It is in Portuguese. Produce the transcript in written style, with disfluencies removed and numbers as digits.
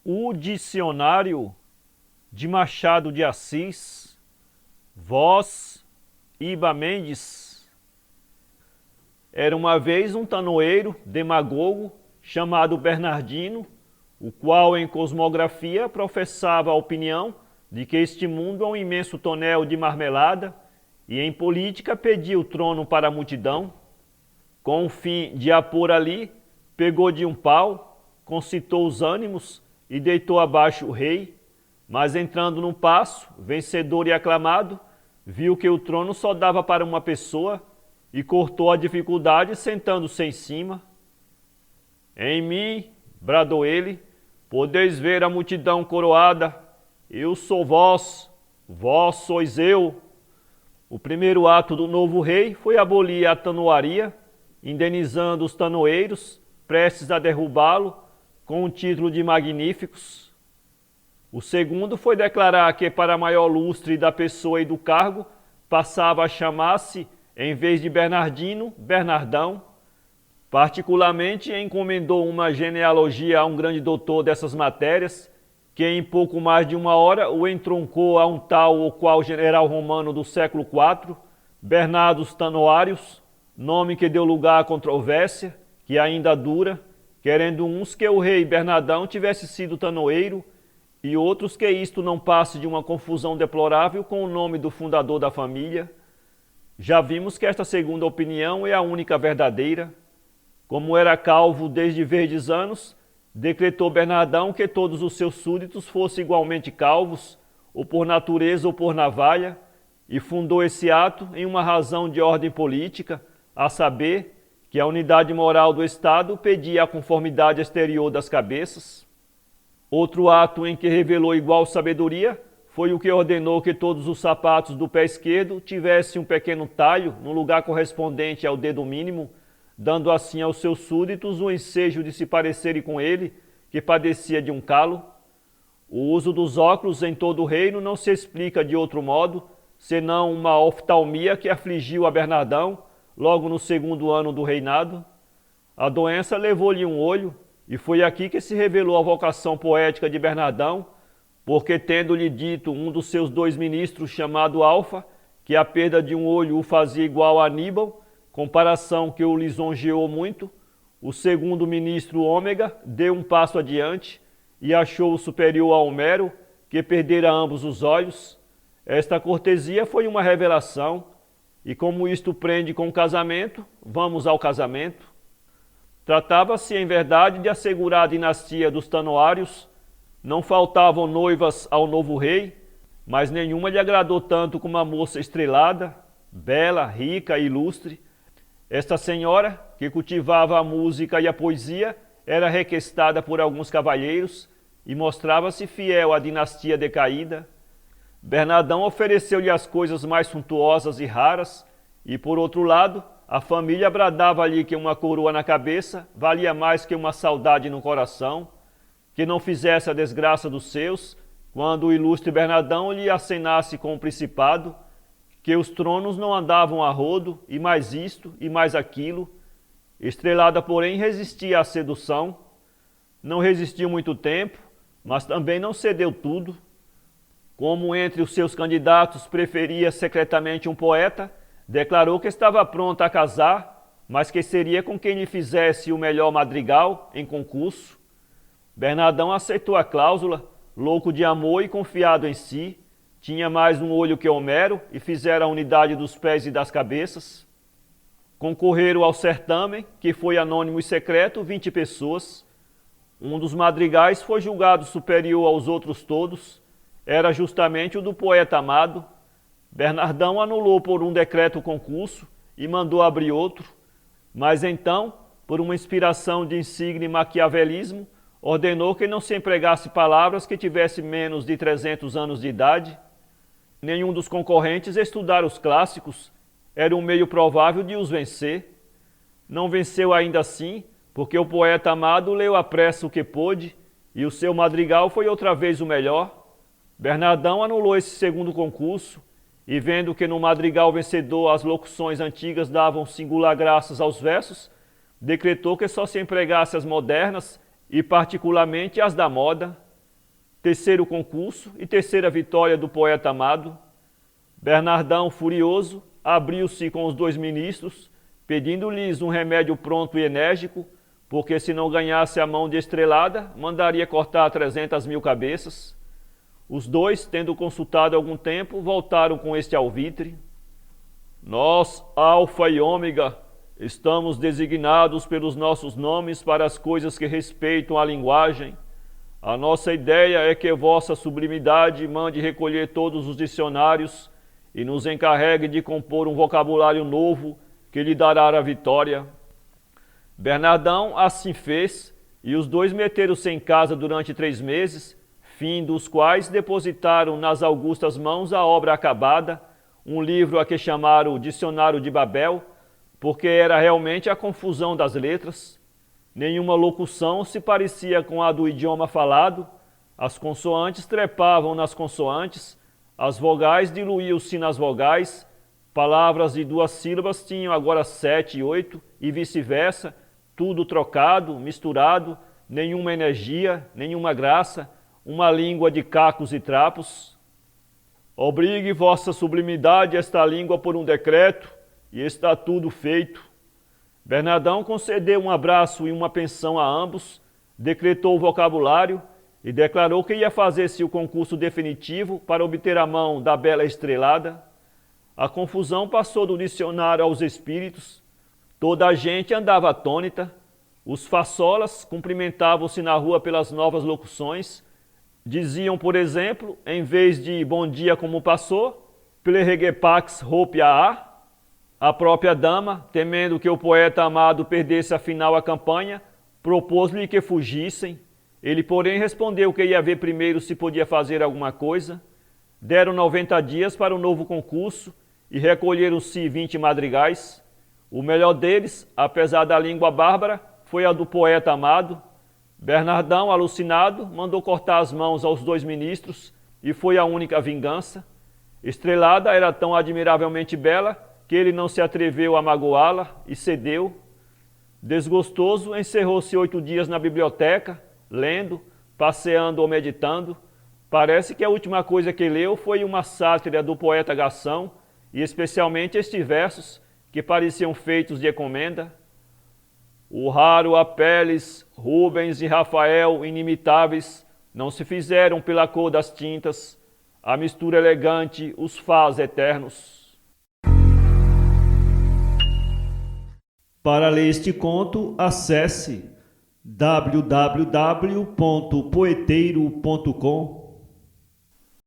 O dicionário de Machado de Assis, voz Iba Mendes. Era uma vez um tanoeiro demagogo chamado Bernardino, o qual em cosmografia professava a opinião de que este mundo é um imenso tonel de marmelada e em política pedia o trono para a multidão. Com o fim de a pôr ali, pegou de um pau, concitou os ânimos e deitou abaixo o rei, mas entrando no paço, vencedor e aclamado, viu que o trono só dava para uma pessoa e cortou a dificuldade sentando-se em cima. Em mim, bradou ele, podeis ver a multidão coroada, eu sou vós, vós sois eu. O primeiro ato do novo rei foi abolir a tanoaria, indenizando os tanoeiros, prestes a derrubá-lo, com o título de magníficos. O segundo foi declarar que, para maior lustre da pessoa e do cargo, passava a chamar-se, em vez de Bernardino, Bernardão. Particularmente encomendou uma genealogia a um grande doutor dessas matérias, que em pouco mais de uma hora o entroncou a um tal ou qual general romano do século IV, Bernardo Tanoários, nome que deu lugar à controvérsia, que ainda dura, querendo uns que o rei Bernardão tivesse sido tanoeiro, e outros que isto não passe de uma confusão deplorável com o nome do fundador da família. Já vimos que esta segunda opinião é a única verdadeira. Como era calvo desde verdes anos, decretou Bernardão que todos os seus súditos fossem igualmente calvos, ou por natureza ou por navalha, e fundou esse ato em uma razão de ordem política, a saber, que a unidade moral do Estado pedia a conformidade exterior das cabeças. Outro ato em que revelou igual sabedoria foi o que ordenou que todos os sapatos do pé esquerdo tivessem um pequeno talho no lugar correspondente ao dedo mínimo, dando assim aos seus súditos o ensejo de se parecerem com ele, que padecia de um calo. O uso dos óculos em todo o reino não se explica de outro modo, senão uma oftalmia que afligiu a Bernardão logo no segundo ano do reinado. A doença levou-lhe um olho, e foi aqui que se revelou a vocação poética de Bernardão, porque tendo-lhe dito um dos seus dois ministros, chamado Alfa, que a perda de um olho o fazia igual a Aníbal, comparação que o lisonjeou muito, o segundo ministro Ômega deu um passo adiante e achou-o superior a Homero, que perdera ambos os olhos. Esta cortesia foi uma revelação, e como isto prende com o casamento, vamos ao casamento. Tratava-se, em verdade, de assegurar a dinastia dos Tanoários. Não faltavam noivas ao novo rei, mas nenhuma lhe agradou tanto como a moça estrelada, bela, rica e ilustre. Esta senhora, que cultivava a música e a poesia, era requestada por alguns cavalheiros e mostrava-se fiel à dinastia decaída. Bernardão ofereceu-lhe as coisas mais suntuosas e raras, e, por outro lado, a família bradava-lhe que uma coroa na cabeça valia mais que uma saudade no coração, que não fizesse a desgraça dos seus, quando o ilustre Bernardão lhe acenasse com o principado, que os tronos não andavam a rodo, e mais isto, e mais aquilo. Estrelada, porém, resistia à sedução. Não resistiu muito tempo, mas também não cedeu tudo. Como entre os seus candidatos preferia secretamente um poeta, declarou que estava pronta a casar, mas que seria com quem lhe fizesse o melhor madrigal em concurso. Bernardão aceitou a cláusula, louco de amor e confiado em si. Tinha mais um olho que Homero e fizera a unidade dos pés e das cabeças. Concorreram ao certame, que foi anônimo e secreto, 20 pessoas. Um dos madrigais foi julgado superior aos outros todos. Era justamente o do poeta amado. Bernardão anulou por um decreto o concurso e mandou abrir outro, mas então, por uma inspiração de insigne maquiavelismo, ordenou que não se empregasse palavras que tivessem menos de 300 anos de idade. Nenhum dos concorrentes estudara os clássicos, era um meio provável de os vencer. Não venceu ainda assim, porque o poeta amado leu à pressa o que pôde, e o seu madrigal foi outra vez o melhor. Bernardão anulou esse segundo concurso, e vendo que no madrigal vencedor as locuções antigas davam singular graças aos versos, decretou que só se empregasse as modernas e particularmente as da moda. terceiro concurso e terceira vitória do poeta amado. Bernardão, furioso, abriu-se com os dois ministros, pedindo-lhes um remédio pronto e enérgico, porque se não ganhasse a mão de Estrelada, mandaria cortar 300.000 cabeças. Os dois, tendo consultado algum tempo, voltaram com este alvitre. Nós, Alfa e Ômega, estamos designados pelos nossos nomes para as coisas que respeitam à linguagem. A nossa ideia é que vossa sublimidade mande recolher todos os dicionários e nos encarregue de compor um vocabulário novo que lhe dará a vitória. Bernardão assim fez, e os dois meteram-se em casa durante 3 meses, fim dos quais depositaram nas augustas mãos a obra acabada, um livro a que chamaram Dicionário de Babel, porque era realmente a confusão das letras. Nenhuma locução se parecia com a do idioma falado, as consoantes trepavam nas consoantes, as vogais diluíam-se nas vogais, palavras de 2 sílabas tinham agora 7 e 8, e vice-versa, tudo trocado, misturado, nenhuma energia, nenhuma graça, uma língua de cacos e trapos. Obrigue vossa sublimidade esta língua por um decreto, e está tudo feito. Bernardão concedeu um abraço e uma pensão a ambos, decretou o vocabulário e declarou que ia fazer-se o concurso definitivo para obter a mão da bela Estrelada. A confusão passou do dicionário aos espíritos, toda a gente andava atônita, os façolas cumprimentavam-se na rua pelas novas locuções, diziam, por exemplo, em vez de bom dia como passou, Pleregepax Ropiaa. A própria dama, temendo que o poeta amado perdesse afinal a campanha, propôs-lhe que fugissem. Ele, porém, respondeu que ia ver primeiro se podia fazer alguma coisa. Deram 90 dias para o novo concurso e recolheram-se 20 madrigais. O melhor deles, apesar da língua bárbara, foi a do poeta amado. Bernardão, alucinado, mandou cortar as mãos aos 2 ministros e foi a única vingança. Estrelada era tão admiravelmente bela que ele não se atreveu a magoá-la e cedeu. Desgostoso, encerrou-se 8 dias na biblioteca, lendo, passeando ou meditando. Parece que a última coisa que leu foi uma sátira do poeta Gação, e especialmente estes versos, que pareciam feitos de encomenda. O raro Apelles, Rubens e Rafael, inimitáveis, não se fizeram pela cor das tintas, a mistura elegante os faz eternos. Para ler este conto, acesse www.poeteiro.com.